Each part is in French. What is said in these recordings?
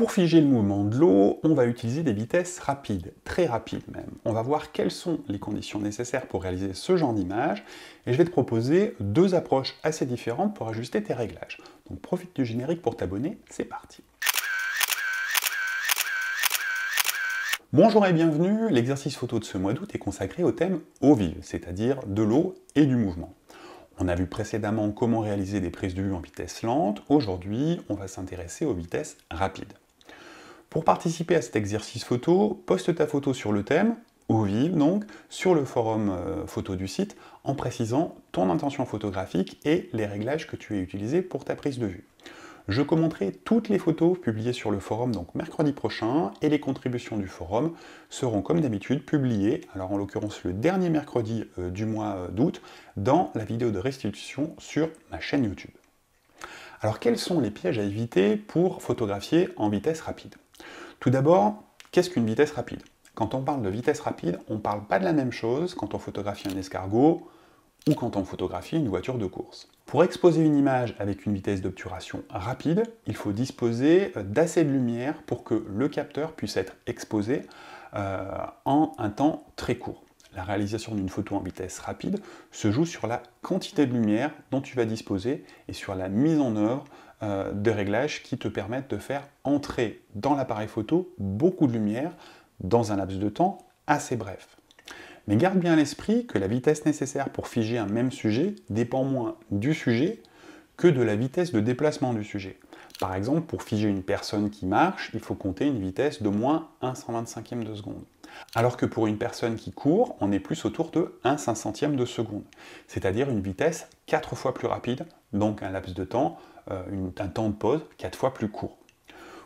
Pour figer le mouvement de l'eau, on va utiliser des vitesses rapides, très rapides même. On va voir quelles sont les conditions nécessaires pour réaliser ce genre d'image, et je vais te proposer deux approches assez différentes pour ajuster tes réglages. Donc profite du générique pour t'abonner, c'est parti. Bonjour et bienvenue, l'exercice photo de ce mois d'août est consacré au thème eau vive, c'est-à-dire de l'eau et du mouvement. On a vu précédemment comment réaliser des prises de vue en vitesse lente, aujourd'hui on va s'intéresser aux vitesses rapides. Pour participer à cet exercice photo, poste ta photo sur le thème, eau vive donc, sur le forum photo du site, en précisant ton intention photographique et les réglages que tu as utilisés pour ta prise de vue. Je commenterai toutes les photos publiées sur le forum donc mercredi prochain, et les contributions du forum seront comme d'habitude publiées, alors en l'occurrence le dernier mercredi du mois d'août, dans la vidéo de restitution sur ma chaîne YouTube. Alors quels sont les pièges à éviter pour photographier en vitesse rapide? Tout d'abord, qu'est-ce qu'une vitesse rapide? Quand on parle de vitesse rapide, on ne parle pas de la même chose quand on photographie un escargot ou quand on photographie une voiture de course. Pour exposer une image avec une vitesse d'obturation rapide, il faut disposer d'assez de lumière pour que le capteur puisse être exposé en un temps très court. La réalisation d'une photo en vitesse rapide se joue sur la quantité de lumière dont tu vas disposer et sur la mise en œuvre de réglages qui te permettent de faire entrer dans l'appareil photo beaucoup de lumière dans un laps de temps assez bref. Mais garde bien à l'esprit que la vitesse nécessaire pour figer un même sujet dépend moins du sujet que de la vitesse de déplacement du sujet. Par exemple, pour figer une personne qui marche, il faut compter une vitesse d'au moins 1/125e de seconde. Alors que pour une personne qui court, on est plus autour de 1/500e de seconde, c'est-à-dire une vitesse 4 fois plus rapide, donc un laps de temps, un temps de pause 4 fois plus court.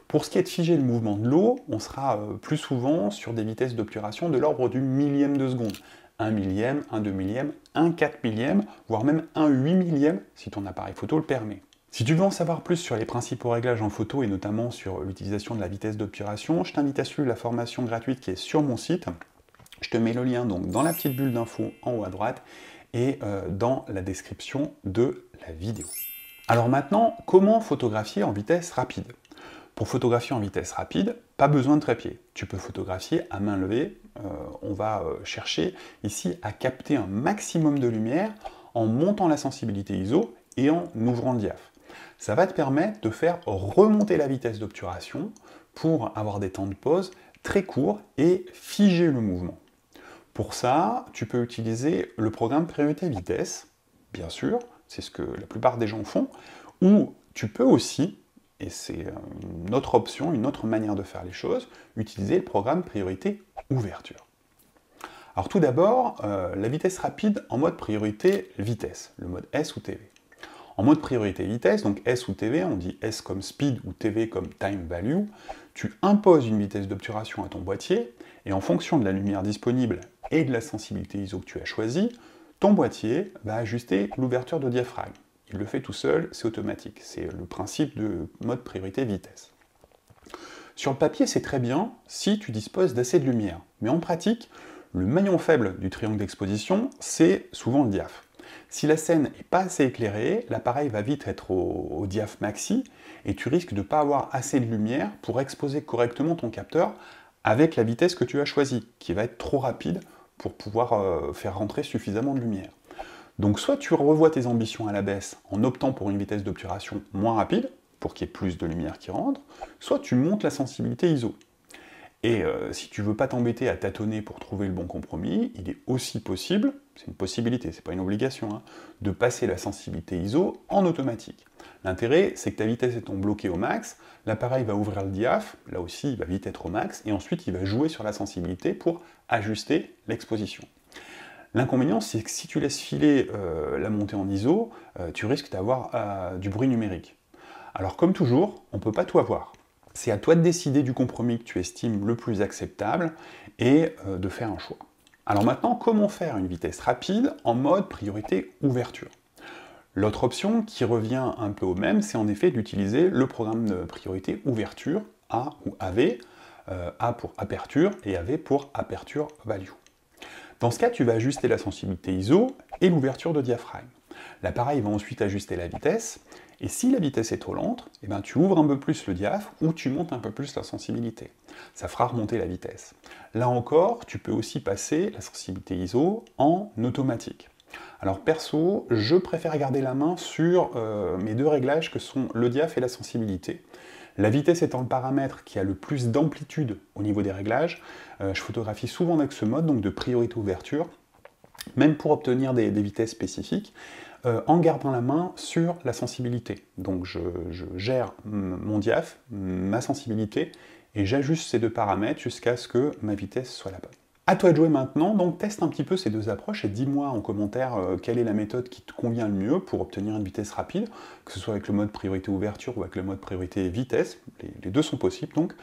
Pour ce qui est de figer le mouvement de l'eau, on sera plus souvent sur des vitesses d'obturation de l'ordre du millième de seconde. 1 millième, 1 2 millième, 1 4 millième, voire même 1 8 millième si ton appareil photo le permet. Si tu veux en savoir plus sur les principaux réglages en photo et notamment sur l'utilisation de la vitesse d'obturation, je t'invite à suivre la formation gratuite qui est sur mon site. Je te mets le lien donc dans la petite bulle d'infos en haut à droite et dans la description de la vidéo. Alors maintenant, comment photographier en vitesse rapide? Pour photographier en vitesse rapide, pas besoin de trépied. Tu peux photographier à main levée. On va chercher ici à capter un maximum de lumière en montant la sensibilité ISO et en ouvrant le diaph. Ça va te permettre de faire remonter la vitesse d'obturation pour avoir des temps de pause très courts et figer le mouvement. Pour ça, tu peux utiliser le programme Priorité Vitesse, bien sûr, c'est ce que la plupart des gens font, ou tu peux aussi, et c'est une autre option, une autre manière de faire les choses, utiliser le programme Priorité Ouverture. Alors tout d'abord, la vitesse rapide en mode priorité vitesse, le mode S ou TV. En mode priorité vitesse, donc S ou TV, on dit S comme speed ou TV comme time value, tu imposes une vitesse d'obturation à ton boîtier, et en fonction de la lumière disponible et de la sensibilité ISO que tu as choisie, ton boîtier va ajuster l'ouverture de diaphragme. Il le fait tout seul, c'est automatique. C'est le principe de mode priorité vitesse. Sur le papier, c'est très bien si tu disposes d'assez de lumière. Mais en pratique, le maillon faible du triangle d'exposition, c'est souvent le diaph. Si la scène n'est pas assez éclairée, l'appareil va vite être au diaph maxi et tu risques de ne pas avoir assez de lumière pour exposer correctement ton capteur avec la vitesse que tu as choisie, qui va être trop rapide pour pouvoir faire rentrer suffisamment de lumière. Donc soit tu revois tes ambitions à la baisse en optant pour une vitesse d'obturation moins rapide, pour qu'il y ait plus de lumière qui rentre, soit tu montes la sensibilité ISO. Et si tu veux pas t'embêter à tâtonner pour trouver le bon compromis, il est aussi possible, c'est une possibilité, c'est pas une obligation, hein, de passer la sensibilité ISO en automatique. L'intérêt, c'est que ta vitesse étant bloquée au max, l'appareil va ouvrir le diaph, là aussi il va vite être au max, et ensuite il va jouer sur la sensibilité pour ajuster l'exposition. L'inconvénient, c'est que si tu laisses filer la montée en ISO, tu risques d'avoir du bruit numérique. Alors comme toujours, on ne peut pas tout avoir. C'est à toi de décider du compromis que tu estimes le plus acceptable et de faire un choix. Alors maintenant, comment faire une vitesse rapide en mode priorité ouverture? L'autre option qui revient un peu au même, c'est en effet d'utiliser le programme de priorité ouverture, A ou AV, A pour aperture et AV pour aperture value. Dans ce cas, tu vas ajuster la sensibilité ISO et l'ouverture de diaphragme. L'appareil va ensuite ajuster la vitesse, Et si la vitesse est trop lente, eh ben, tu ouvres un peu plus le diaph ou tu montes un peu plus la sensibilité. Ça fera remonter la vitesse. Là encore, tu peux aussi passer la sensibilité ISO en automatique. Alors perso, je préfère garder la main sur mes deux réglages que sont le diaph et la sensibilité. La vitesse étant le paramètre qui a le plus d'amplitude au niveau des réglages, je photographie souvent avec ce mode, donc de priorité ouverture, même pour obtenir des vitesses spécifiques, en gardant la main sur la sensibilité. Donc je gère mon diaph, ma sensibilité, et j'ajuste ces deux paramètres jusqu'à ce que ma vitesse soit la bonne. À toi de jouer maintenant, donc teste un petit peu ces deux approches et dis-moi en commentaire quelle est la méthode qui te convient le mieux pour obtenir une vitesse rapide, que ce soit avec le mode priorité ouverture ou avec le mode priorité vitesse, les deux sont possibles donc,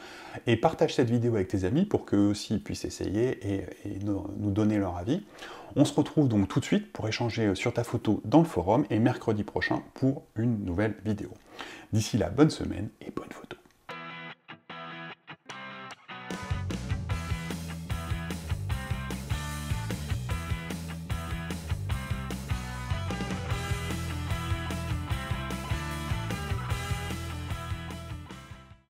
et partage cette vidéo avec tes amis pour qu'eux aussi puissent essayer et nous donner leur avis. On se retrouve donc tout de suite pour échanger sur ta photo dans le forum et mercredi prochain pour une nouvelle vidéo. D'ici là, bonne semaine et bonne photo.